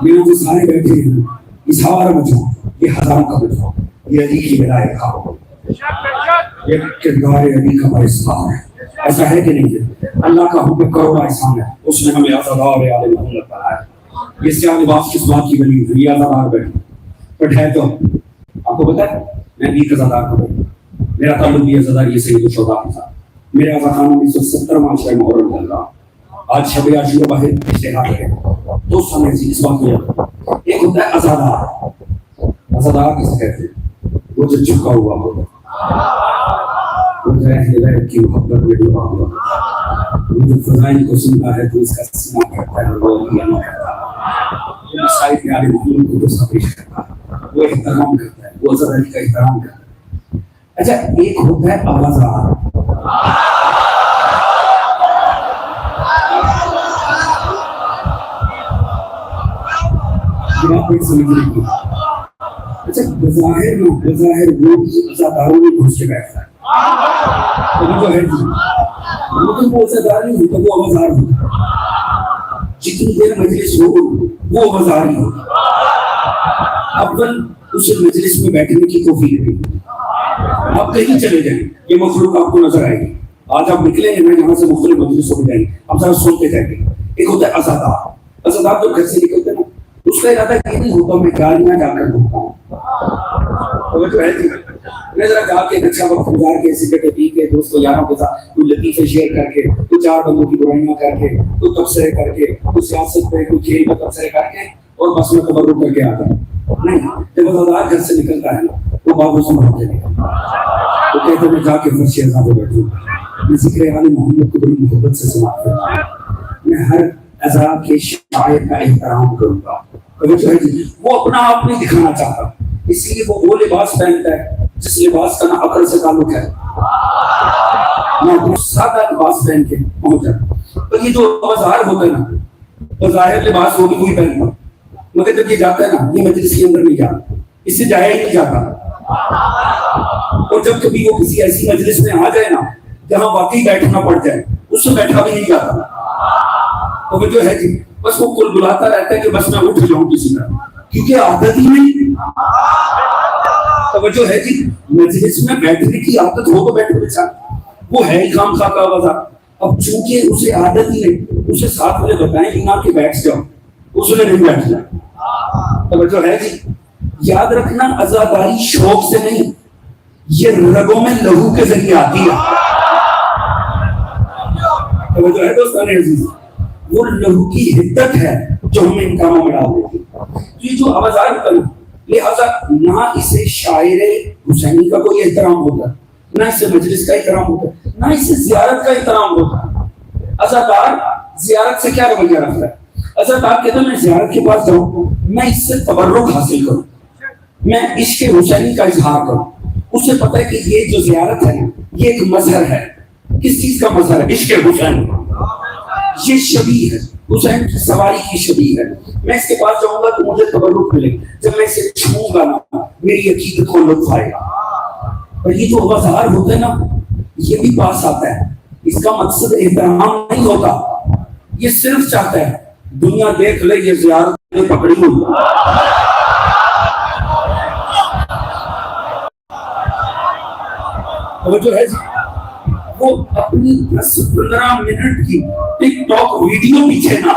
یہاں جو سارے بیٹھے ہیں یہ سارا بچوں یہ ہزاروں کا بچوں یہ علی کی ولایت کا یہ کردار علی کا احسان ہے. ایسا ہے کہ نہیں ہے؟ اللہ کا حکم کروڑا احسان ہے. اس نے ہمیں آزادار آل محمد بنایا. یہ سیاہ لباس کس بات کی بنی ہوئی؟ آزادار بیٹھے بٹ ہے تو آپ کو پتا ہے میں بھی آزادار کو بیٹھا. میرا تعلق بھی آزادار یہ سید الشہداء کے ساتھ. میرے آقا خان 1970 معاشرہ محرم چل رہا. آج شب عاشورہ باہر اشتہار ہے. دو سامنے سے اس بات کو ایک ہوتا ہے آزادار. آزادار کسے کہتے ہیں؟ وہ جو چکا ہوا ہوگا، وہ جو اہل بیت کی محبت میں ڈوبا ہوا، وہ جو فضائل کو سنتا ہے تو اس کا سینہ کرتا ہے اور وہ نہیں کرتا. وہ مسائل میں آل محمد کو دوسرا پیش کرتا ہے، وہ احترام کرتا ہے، وہ حضرت علی کا احترام کرتا ہے. اچھا ایک ہوتا ہے آزادار. اچھا بظاہر وہ عزاداروں میں گھس کے بیٹھتا ہے. جو ہے لیکن وہ عزادار نہیں ہوتا، وہ آوازار ہوتا. جتنی دیر مجلس ہو وہ آوازار ہی ہوتا. اول اسے مجلس میں بیٹھنے کی توفیق نہیں. آپ کہیں چلے جائیں یہ مخلوق آپ کو نظر آئے گی. آج آپ نکلیں گے یہاں سے مختلف مجلسوں میں جائیں گے، آپ ذرا سنتے جائیں گے. ایک ہوتا ہے عزادار. عزادار جو گھر سے نکلتے ہیں نا اس کا ارادہ یہ نہیں ہوتا میں گالیاں جا کر ڈھونڈتا ہوں. میں ذرا جا کے اچھا وقت گزار کے سگریٹیں پی کے دوستوں یاروں کے ساتھ کوئی لطیفے شیئر کر کے کوئی چار بندوں کی برائیاں کر کے کوئی تبصرے کر کے کوئی سیاست پہ کوئی کھیل میں تبصرے کر کے اور بس میں تبرک کر کے آتا ہوں. نہیں، جب عزادار گھر سے نکلتا ہے نا وہ بابوں سے بھاگ کے نکلتا ہے. وہ کہتے ہیں میں جا کے فرش اعظم پہ بیٹھوں، میں ذکر آل محمد کو بڑی محبت سے سماعت کرتا ہوں. میں ہر عزا کے شاعر کا احترام کروں گا. وہ اپنا آپ نہیں دکھانا چاہتا، اس لیے وہ لباس پہنتا ہے جس لباس کا نہ عقل سے تعلق ہے نہ سادہ لباس پہن کے پہنچ جاتا. اور یہ جو بازار ہوتا ہے نا ظاہر لباس وہ بھی کوئی پہنتا، مگر جب یہ جاتا ہے نا یہ مجلس کے اندر نہیں جاتا، اس سے جایا ہی نہیں جاتا. اور جب کبھی وہ کسی ایسی مجلس میں آ جائے نا جہاں واقعی بیٹھنا پڑ جائے اس سے بیٹھا بھی نہیں جاتا. اور جو ہے کہ بس وہ کل بلاتا رہتا ہے کہ بس میں اٹھ جاؤں کسی طرح، کیونکہ عادت ہی نہیں. توجہ ہے جی، مجلس میں بیٹھنے کی عادت ہو تو بیٹھے بچا، وہ ہے ہی خام خواہ کا وضع. اب چونکہ اسے عادت ہی نہیں، اسے ساتھ مجھے بتائیں کہ نہ کہ بیٹھ جاؤ، اس نے نہیں بیٹھنا. توجہ ہے جی، یاد رکھنا عزاداری شوق سے نہیں، یہ رگوں میں لہو کے ذریعے آتی ہے. توجہ ہے دوستان عزیز، وہ لہو کی حدت ہے جو ہمیں ان کاموں میں ڈال دیتی ہے. یہ جو آوازار ہوتا ہے لہذا نہ اسے شاعر حسینی کا کوئی احترام ہوتا، نہ اسے مجلس کا احترام ہوتا، نہ اسے زیارت کا احترام ہوتا. عزادار زیارت سے کیا رویہ رکھتا ہے؟ عزادار کہتا ہے میں زیارت کے پاس جاؤں، میں اس سے تبرک حاصل کروں، میں عشق حسینی کا اظہار کروں. اسے پتہ ہے کہ یہ جو زیارت ہے یہ ایک مظہر ہے. کس چیز کا مظہر ہے؟ عشق حسین. یہ شبیہ ہے حسین کی سواری کی شبیہ ہے. میں اس کے پاس جاؤں گا تو مجھے تبرک ملے گا، جب میں اسے چھوؤں گا نا میری عقیدت کو لطف آئے گا. اور یہ جو وزار ہوتا ہے نا یہ بھی پاس آتا ہے. اس کا مقصد احترام نہیں ہوتا، یہ صرف چاہتا ہے دنیا دیکھ لے یہ زیارت نے پکڑی ہوئی. توجہ ہے وہ اپنی 10-15 منٹ کی ٹک ٹاک ویڈیو پیچھے نہ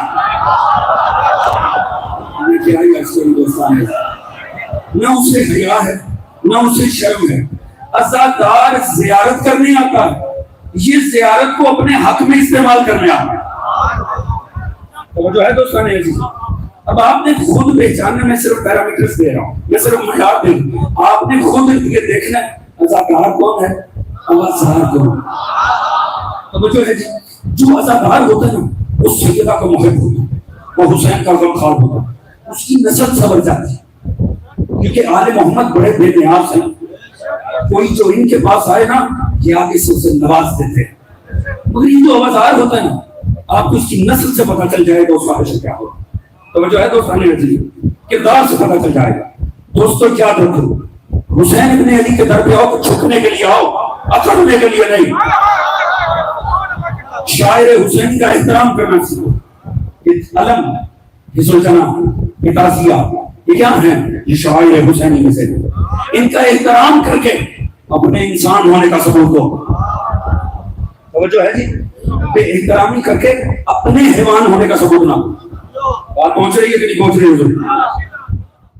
نہ اسے حیا ہے نہ اسے شرم ہے. عزادار زیارت کرنے آتا ہے، یہ زیارت کو اپنے حق میں استعمال کرنے آتا ہے. توجہ ہے دوستان عزیز. اب آپ نے خود پہچاننا، میں صرف پیرامیٹرز دے رہا ہوں، میں صرف معیار دے رہا ہوں، آپ نے خود یہ دیکھنا ہے عزادار کون ہے، عزادار کون. توجہ ہے جی، جو عزادار ہوتا ہے نا وہ سیدہ کا محب ہوتا ہے، وہ حسین کا غمخوار ہوتا ہے، اس کی نسل سنور جاتی ہے، کیونکہ آل محمد بڑے بے نیاز ہیں. کوئی جو ان کے پاس آئے نا یہ آگے سے اسے نواز دیتے ہیں. مگر یہ جو عزادار ہوتا ہے نا آپ کو اس کی نسل سے پتہ چل جائے گا اس کا حشر کیا ہوگا. توجہ ہے دوستان عزیز، کردار سے پتہ چل جائے گا. دوستو کیا رکھو، حسین ابن علی کے در پہ آؤ تو چھکنے کے لیے آؤ، اکڑنے کے لیے نہیں. شاعر حسین کا احترام کرنا سیکھو. علم حسن جناح اتازیہ، یہ کیا ہیں؟ یہ شعائر حسینی میں سے، ان کا احترام کر کے اپنے انسان ہونے کا ثبوت دو. توجہ ہے جی؟ بے احترامی کر کے اپنے حیوان ہونے کا ثبوت نہ. بات پہنچ رہی ہے کہ نہیں پہنچ رہی ہے؟